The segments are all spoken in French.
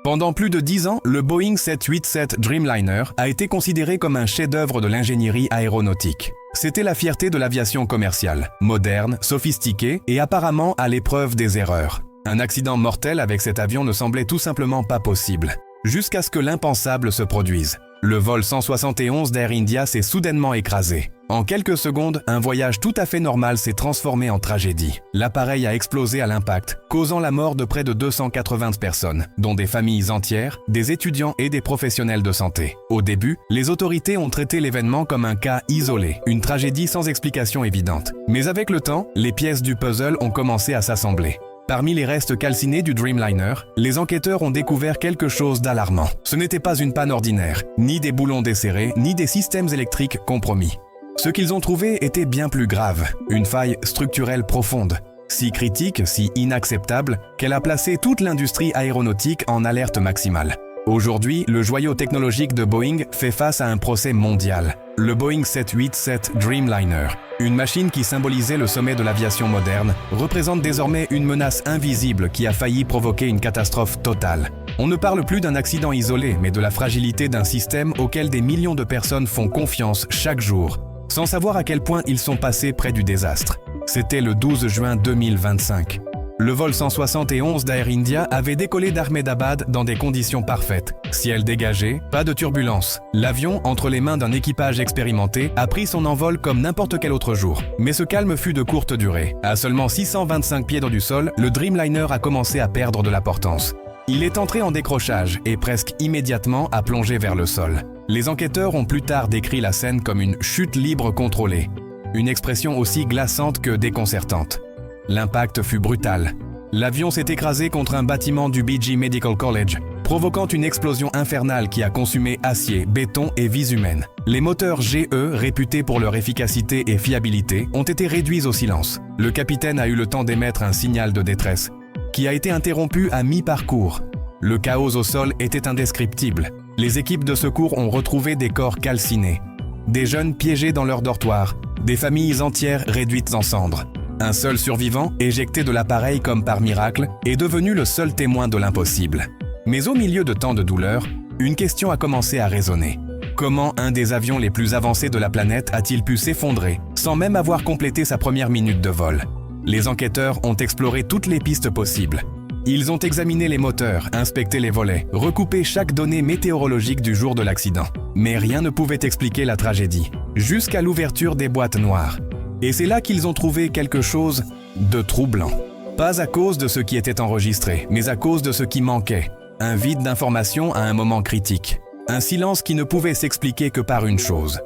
Pendant plus de 10 ans, le Boeing 787 Dreamliner a été considéré comme un chef-d'œuvre de l'ingénierie aéronautique. C'était la fierté de l'aviation commerciale, moderne, sophistiquée et apparemment à l'épreuve des erreurs. Un accident mortel avec cet avion ne semblait tout simplement pas possible, jusqu'à ce que l'impensable se produise. Le vol 171 d'Air India s'est soudainement écrasé. En quelques secondes, un voyage tout à fait normal s'est transformé en tragédie. L'appareil a explosé à l'impact, causant la mort de près de 280 personnes, dont des familles entières, des étudiants et des professionnels de santé. Au début, les autorités ont traité l'événement comme un cas isolé, une tragédie sans explication évidente. Mais avec le temps, les pièces du puzzle ont commencé à s'assembler. Parmi les restes calcinés du Dreamliner, les enquêteurs ont découvert quelque chose d'alarmant. Ce n'était pas une panne ordinaire, ni des boulons desserrés, ni des systèmes électriques compromis. Ce qu'ils ont trouvé était bien plus grave, une faille structurelle profonde, si critique, si inacceptable, qu'elle a placé toute l'industrie aéronautique en alerte maximale. Aujourd'hui, le joyau technologique de Boeing fait face à un procès mondial. Le Boeing 787 Dreamliner, une machine qui symbolisait le sommet de l'aviation moderne, représente désormais une menace invisible qui a failli provoquer une catastrophe totale. On ne parle plus d'un accident isolé, mais de la fragilité d'un système auquel des millions de personnes font confiance chaque jour, sans savoir à quel point ils sont passés près du désastre. C'était le 12 juin 2025. Le vol 171 d'Air India avait décollé d'Ahmedabad dans des conditions parfaites. Ciel dégagé, pas de turbulence. L'avion, entre les mains d'un équipage expérimenté, a pris son envol comme n'importe quel autre jour. Mais ce calme fut de courte durée. À seulement 625 pieds du sol, le Dreamliner a commencé à perdre de la portance. Il est entré en décrochage et presque immédiatement a plongé vers le sol. Les enquêteurs ont plus tard décrit la scène comme une chute libre contrôlée. Une expression aussi glaçante que déconcertante. L'impact fut brutal. L'avion s'est écrasé contre un bâtiment du BG Medical College, provoquant une explosion infernale qui a consumé acier, béton et vies humaines. Les moteurs GE, réputés pour leur efficacité et fiabilité, ont été réduits au silence. Le capitaine a eu le temps d'émettre un signal de détresse, qui a été interrompu à mi-parcours. Le chaos au sol était indescriptible. Les équipes de secours ont retrouvé des corps calcinés, des jeunes piégés dans leur dortoir, des familles entières réduites en cendres. Un seul survivant, éjecté de l'appareil comme par miracle, est devenu le seul témoin de l'impossible. Mais au milieu de tant de douleur, une question a commencé à résonner. Comment un des avions les plus avancés de la planète a-t-il pu s'effondrer, sans même avoir complété sa première minute de vol? Les enquêteurs ont exploré toutes les pistes possibles. Ils ont examiné les moteurs, inspecté les volets, recoupé chaque donnée météorologique du jour de l'accident. Mais rien ne pouvait expliquer la tragédie, jusqu'à l'ouverture des boîtes noires. Et c'est là qu'ils ont trouvé quelque chose de troublant. Pas à cause de ce qui était enregistré, mais à cause de ce qui manquait. Un vide d'information à un moment critique. Un silence qui ne pouvait s'expliquer que par une chose.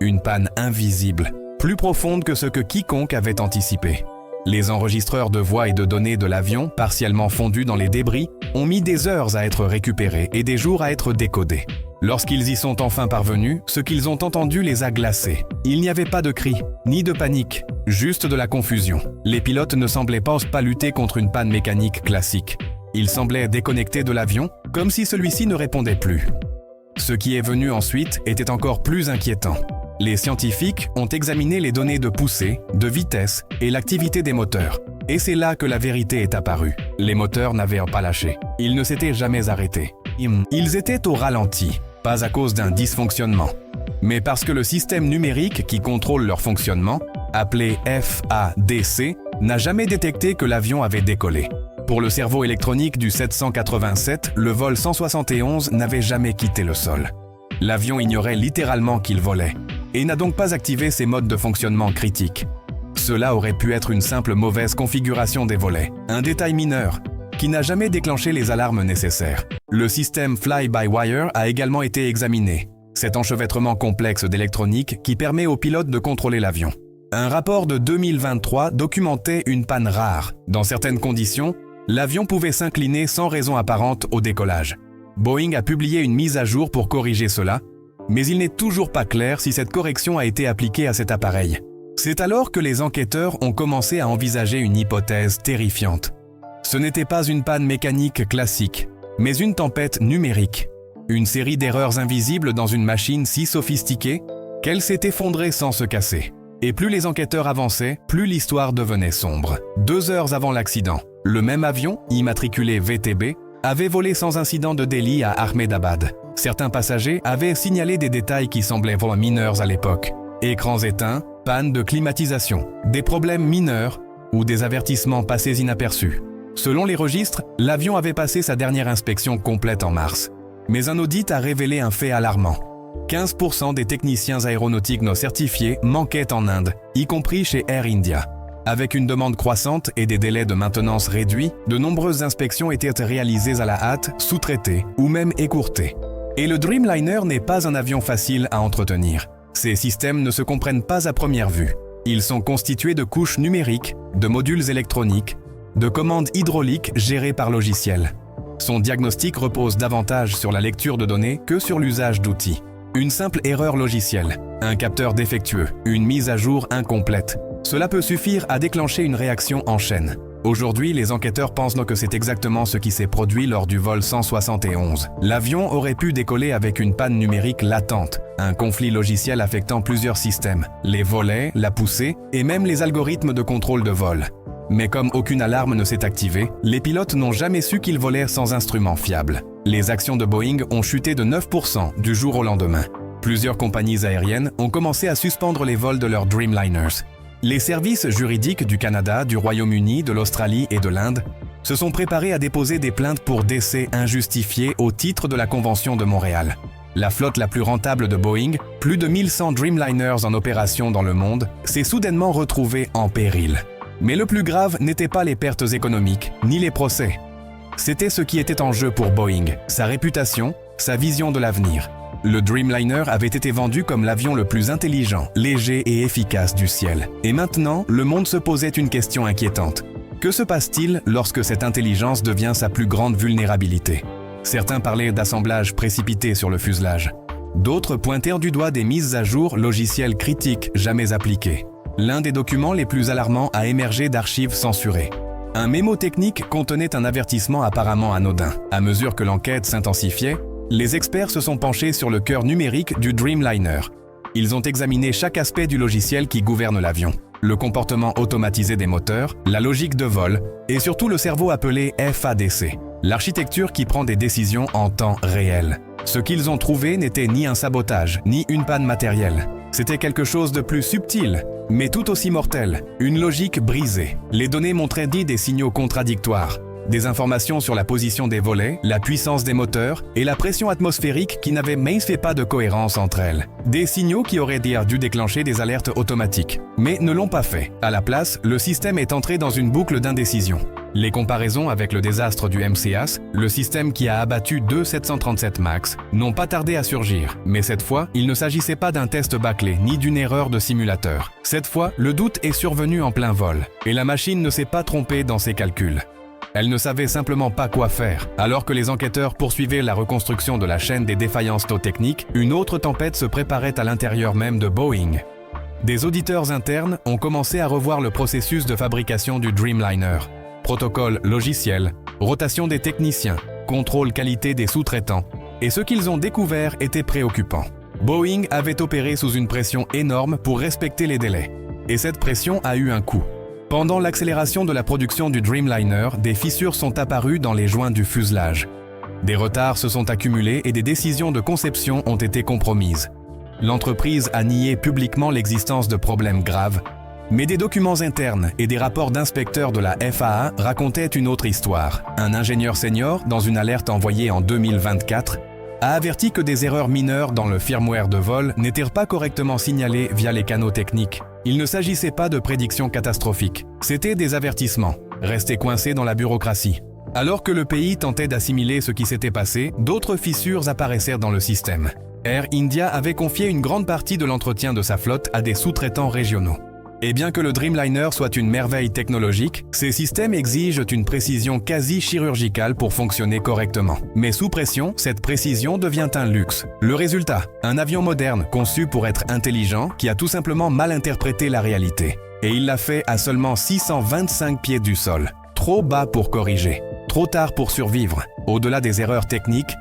Une panne invisible, plus profonde que ce que quiconque avait anticipé. Les enregistreurs de voix et de données de l'avion, partiellement fondus dans les débris, ont mis des heures à être récupérés et des jours à être décodés. Lorsqu'ils y sont enfin parvenus, ce qu'ils ont entendu les a glacés. Il n'y avait pas de cris, ni de panique, juste de la confusion. Les pilotes ne semblaient pas lutter contre une panne mécanique classique. Ils semblaient déconnectés de l'avion, comme si celui-ci ne répondait plus. Ce qui est venu ensuite était encore plus inquiétant. Les scientifiques ont examiné les données de poussée, de vitesse et l'activité des moteurs. Et c'est là que la vérité est apparue. Les moteurs n'avaient pas lâché. Ils ne s'étaient jamais arrêtés. Ils étaient au ralenti, pas à cause d'un dysfonctionnement, mais parce que le système numérique qui contrôle leur fonctionnement, appelé FADC, n'a jamais détecté que l'avion avait décollé. Pour le cerveau électronique du 787, le vol 171 n'avait jamais quitté le sol. L'avion ignorait littéralement qu'il volait, et n'a donc pas activé ses modes de fonctionnement critiques. Cela aurait pu être une simple mauvaise configuration des volets, un détail mineur, qui n'a jamais déclenché les alarmes nécessaires. Le système Fly-by-Wire a également été examiné, cet enchevêtrement complexe d'électronique qui permet aux pilotes de contrôler l'avion. Un rapport de 2023 documentait une panne rare. Dans certaines conditions, l'avion pouvait s'incliner sans raison apparente au décollage. Boeing a publié une mise à jour pour corriger cela, mais il n'est toujours pas clair si cette correction a été appliquée à cet appareil. C'est alors que les enquêteurs ont commencé à envisager une hypothèse terrifiante. Ce n'était pas une panne mécanique classique, mais une tempête numérique. Une série d'erreurs invisibles dans une machine si sophistiquée qu'elle s'est effondrée sans se casser. Et plus les enquêteurs avançaient, plus l'histoire devenait sombre. 2 heures avant l'accident, le même avion, immatriculé VTB, avait volé sans incident de Delhi à Ahmedabad. Certains passagers avaient signalé des détails qui semblaient vraiment mineurs à l'époque. Écrans éteints, panne de climatisation, des problèmes mineurs ou des avertissements passés inaperçus. Selon les registres, l'avion avait passé sa dernière inspection complète en mars. Mais un audit a révélé un fait alarmant. 15% des techniciens aéronautiques non certifiés manquaient en Inde, y compris chez Air India. Avec une demande croissante et des délais de maintenance réduits, de nombreuses inspections étaient réalisées à la hâte, sous-traitées ou même écourtées. Et le Dreamliner n'est pas un avion facile à entretenir. Ces systèmes ne se comprennent pas à première vue. Ils sont constitués de couches numériques, de modules électroniques, de commandes hydrauliques gérées par logiciel. Son diagnostic repose davantage sur la lecture de données que sur l'usage d'outils. Une simple erreur logicielle, un capteur défectueux, une mise à jour incomplète. Cela peut suffire à déclencher une réaction en chaîne. Aujourd'hui, les enquêteurs pensent que c'est exactement ce qui s'est produit lors du vol 171. L'avion aurait pu décoller avec une panne numérique latente, un conflit logiciel affectant plusieurs systèmes, les volets, la poussée et même les algorithmes de contrôle de vol. Mais comme aucune alarme ne s'est activée, les pilotes n'ont jamais su qu'ils volaient sans instrument fiable. Les actions de Boeing ont chuté de 9% du jour au lendemain. Plusieurs compagnies aériennes ont commencé à suspendre les vols de leurs Dreamliners. Les services juridiques du Canada, du Royaume-Uni, de l'Australie et de l'Inde se sont préparés à déposer des plaintes pour décès injustifiés au titre de la Convention de Montréal. La flotte la plus rentable de Boeing, plus de 1100 Dreamliners en opération dans le monde, s'est soudainement retrouvée en péril. Mais le plus grave n'était pas les pertes économiques, ni les procès. C'était ce qui était en jeu pour Boeing, sa réputation, sa vision de l'avenir. Le Dreamliner avait été vendu comme l'avion le plus intelligent, léger et efficace du ciel. Et maintenant, le monde se posait une question inquiétante. Que se passe-t-il lorsque cette intelligence devient sa plus grande vulnérabilité? Certains parlaient d'assemblage précipité sur le fuselage. D'autres pointèrent du doigt des mises à jour logicielles critiques jamais appliquées. L'un des documents les plus alarmants a émergé d'archives censurées. Un mémo technique contenait un avertissement apparemment anodin. À mesure que l'enquête s'intensifiait, les experts se sont penchés sur le cœur numérique du Dreamliner. Ils ont examiné chaque aspect du logiciel qui gouverne l'avion. Le comportement automatisé des moteurs, la logique de vol et surtout le cerveau appelé FADC, l'architecture qui prend des décisions en temps réel. Ce qu'ils ont trouvé n'était ni un sabotage, ni une panne matérielle. C'était quelque chose de plus subtil, mais tout aussi mortel, une logique brisée. Les données montraient des signaux contradictoires, des informations sur la position des volets, la puissance des moteurs et la pression atmosphérique qui n'avaient même pas de cohérence entre elles. Des signaux qui auraient dû déclencher des alertes automatiques, mais ne l'ont pas fait. À la place, le système est entré dans une boucle d'indécision. Les comparaisons avec le désastre du MCAS, le système qui a abattu deux 737 MAX, n'ont pas tardé à surgir. Mais cette fois, il ne s'agissait pas d'un test bâclé ni d'une erreur de simulateur. Cette fois, le doute est survenu en plein vol, et la machine ne s'est pas trompée dans ses calculs. Elle ne savait simplement pas quoi faire. Alors que les enquêteurs poursuivaient la reconstruction de la chaîne des défaillances techniques, une autre tempête se préparait à l'intérieur même de Boeing. Des auditeurs internes ont commencé à revoir le processus de fabrication du Dreamliner. Protocole logiciel, rotation des techniciens, contrôle qualité des sous-traitants. Et ce qu'ils ont découvert était préoccupant. Boeing avait opéré sous une pression énorme pour respecter les délais. Et cette pression a eu un coût. Pendant l'accélération de la production du Dreamliner, des fissures sont apparues dans les joints du fuselage. Des retards se sont accumulés et des décisions de conception ont été compromises. L'entreprise a nié publiquement l'existence de problèmes graves, mais des documents internes et des rapports d'inspecteurs de la FAA racontaient une autre histoire. Un ingénieur senior, dans une alerte envoyée en 2024, a averti que des erreurs mineures dans le firmware de vol n'étaient pas correctement signalées via les canaux techniques. Il ne s'agissait pas de prédictions catastrophiques, c'était des avertissements, restés coincés dans la bureaucratie. Alors que le pays tentait d'assimiler ce qui s'était passé, d'autres fissures apparaissaient dans le système. Air India avait confié une grande partie de l'entretien de sa flotte à des sous-traitants régionaux. Et bien que le Dreamliner soit une merveille technologique, ces systèmes exigent une précision quasi chirurgicale pour fonctionner correctement. Mais sous pression, cette précision devient un luxe. Le résultat, un avion moderne conçu pour être intelligent qui a tout simplement mal interprété la réalité. Et il l'a fait à seulement 625 pieds du sol. Trop bas pour corriger, trop tard pour survivre. Au-delà des erreurs techniques,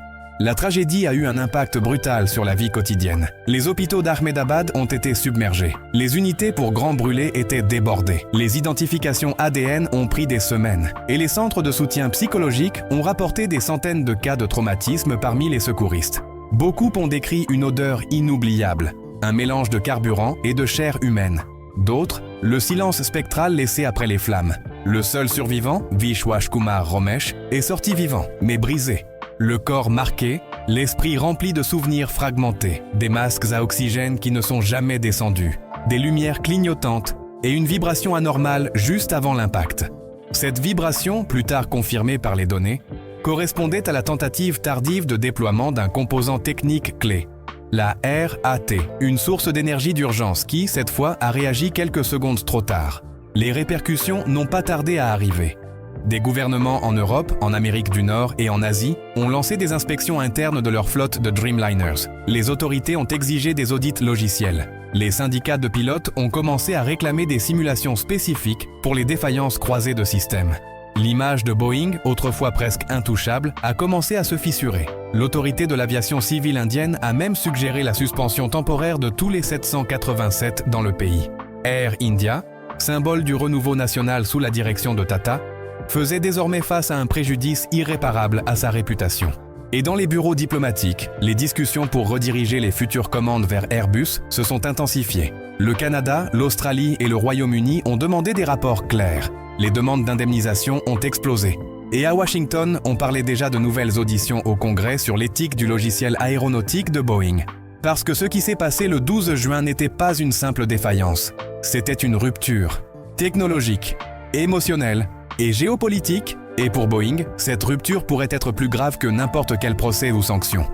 La tragédie a eu un impact brutal sur la vie quotidienne. Les hôpitaux d'Ahmedabad ont été submergés. Les unités pour grands brûlés étaient débordées. Les identifications ADN ont pris des semaines. Et les centres de soutien psychologique ont rapporté des centaines de cas de traumatisme parmi les secouristes. Beaucoup ont décrit une odeur inoubliable, un mélange de carburant et de chair humaine. D'autres, le silence spectral laissé après les flammes. Le seul survivant, Vishwash Kumar Romesh, est sorti vivant, mais brisé. Le corps marqué, l'esprit rempli de souvenirs fragmentés, des masques à oxygène qui ne sont jamais descendus, des lumières clignotantes et une vibration anormale juste avant l'impact. Cette vibration, plus tard confirmée par les données, correspondait à la tentative tardive de déploiement d'un composant technique clé, la RAT, une source d'énergie d'urgence qui, cette fois, a réagi quelques secondes trop tard. Les répercussions n'ont pas tardé à arriver. Des gouvernements en Europe, en Amérique du Nord et en Asie ont lancé des inspections internes de leur flotte de Dreamliners. Les autorités ont exigé des audits logiciels. Les syndicats de pilotes ont commencé à réclamer des simulations spécifiques pour les défaillances croisées de systèmes. L'image de Boeing, autrefois presque intouchable, a commencé à se fissurer. L'autorité de l'aviation civile indienne a même suggéré la suspension temporaire de tous les 787 dans le pays. Air India, symbole du renouveau national sous la direction de Tata, faisait désormais face à un préjudice irréparable à sa réputation. Et dans les bureaux diplomatiques, les discussions pour rediriger les futures commandes vers Airbus se sont intensifiées. Le Canada, l'Australie et le Royaume-Uni ont demandé des rapports clairs. Les demandes d'indemnisation ont explosé. Et à Washington, on parlait déjà de nouvelles auditions au Congrès sur l'éthique du logiciel aéronautique de Boeing. Parce que ce qui s'est passé le 12 juin n'était pas une simple défaillance. C'était une rupture technologique, émotionnelle et géopolitique, et pour Boeing, cette rupture pourrait être plus grave que n'importe quel procès ou sanction.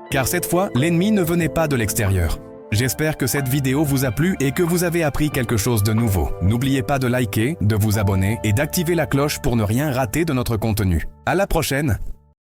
Car cette fois, l'ennemi ne venait pas de l'extérieur. J'espère que cette vidéo vous a plu et que vous avez appris quelque chose de nouveau. N'oubliez pas de liker, de vous abonner et d'activer la cloche pour ne rien rater de notre contenu. À la prochaine!